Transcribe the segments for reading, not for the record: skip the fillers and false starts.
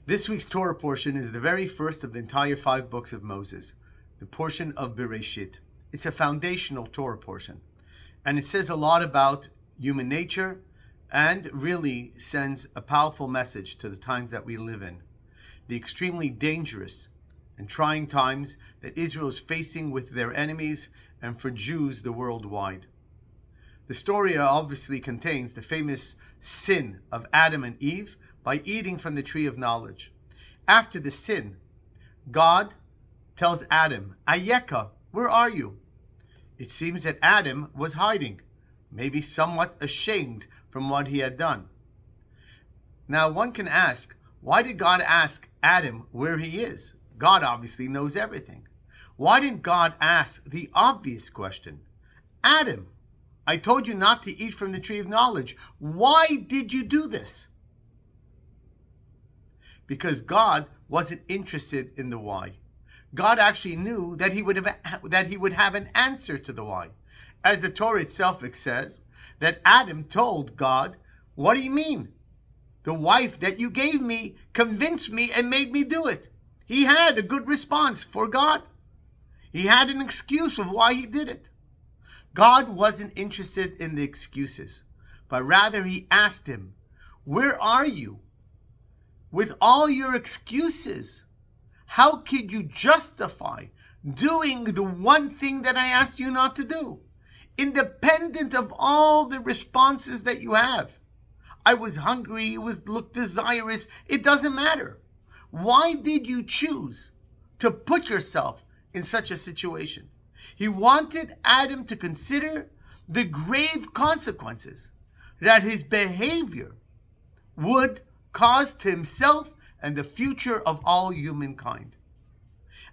This week's Torah portion is the very first of the entire 5 books of Moses, the portion of Bereshit. It's a foundational Torah portion, and it says a lot about human nature and really sends a powerful message to the times that we live in, the extremely dangerous and trying times that Israel is facing with their enemies and for Jews the worldwide. The story obviously contains the famous sin of Adam and Eve by eating from the tree of knowledge. After the sin, God tells Adam, Ayeka, where are you? It seems that Adam was hiding, maybe somewhat ashamed from what he had done. Now one can ask, why did God ask Adam where he is? God obviously knows everything. Why didn't God ask the obvious question? Adam, I told you not to eat from the tree of knowledge. Why did you do this? Because God wasn't interested in the why. God actually knew that he would have an answer to the why. As the Torah itself says, that Adam told God, what do you mean? The wife that you gave me convinced me and made me do it. He had a good response for God. He had an excuse of why he did it. God wasn't interested in the excuses, but rather he asked him, where are you? With all your excuses, how could you justify doing the one thing that I asked you not to do? Independent of all the responses that you have. I was hungry, looked desirous, it doesn't matter. Why did you choose to put yourself in such a situation? He wanted Adam to consider the grave consequences that his behavior would cause to himself and the future of all humankind.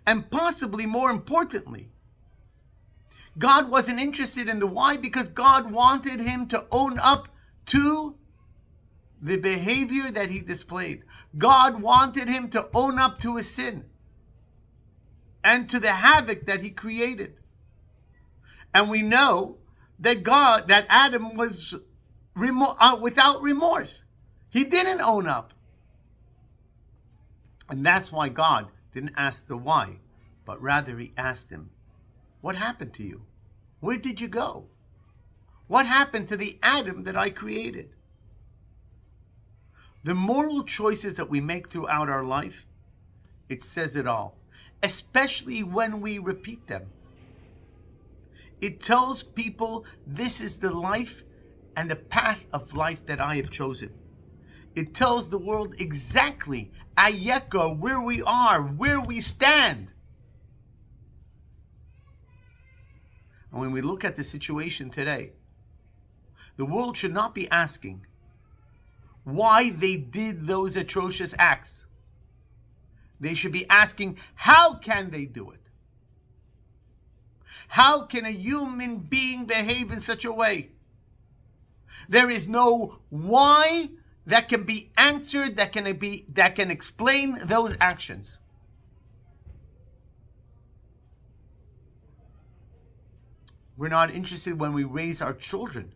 And possibly more importantly, God wasn't interested in the why because God wanted him to own up to the behavior that he displayed. God wanted him to own up to his sin and to the havoc that he created. And we know that Adam was without remorse. He didn't own up. And that's why God didn't ask the why, but rather he asked him, what happened to you? Where did you go? What happened to the Adam that I created? The moral choices that we make throughout our life, it says it all, especially when we repeat them. It tells people this is the life and the path of life that I have chosen. It tells the world exactly, Ayeka, where we are, where we stand. And when we look at the situation today, the world should not be asking why they did those atrocious acts. They should be asking, how can they do it? How can a human being behave in such a way? There is no why that can be answered, that can explain those actions. We're not interested when we raise our children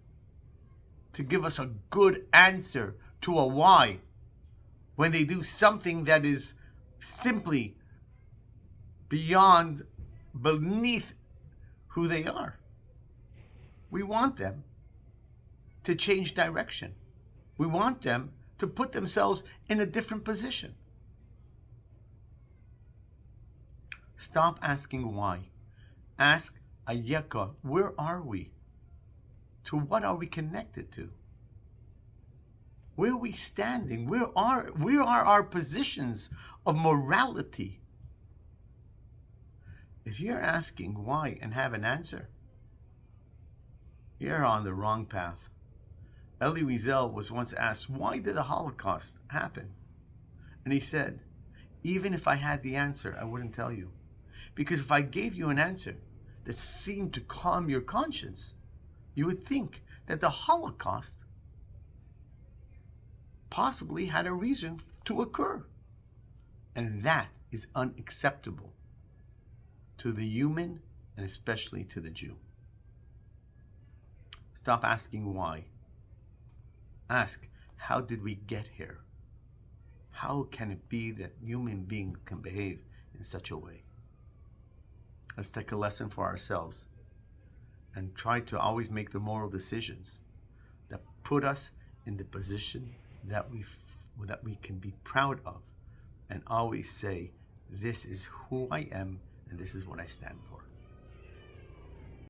to give us a good answer to a why when they do something that is simply beneath who they are. We want them to change direction. We want them to put themselves in a different position. Stop asking why. Ask, Ayeka, where are we? To what are we connected to? Where are we standing? Where are our positions of morality? If you're asking why and have an answer, you're on the wrong path. Elie Wiesel was once asked, why did the Holocaust happen? And he said, even if I had the answer, I wouldn't tell you. Because if I gave you an answer that seemed to calm your conscience, you would think that the Holocaust possibly had a reason to occur. And that is unacceptable to the human and especially to the Jew. Stop asking why. Ask, how did we get here? how can it be that human beings can behave in such a way? Let's take a lesson for ourselves and try to always make the moral decisions that put us in the position that we can be proud of, and always say, this is who I am and this is what I stand for.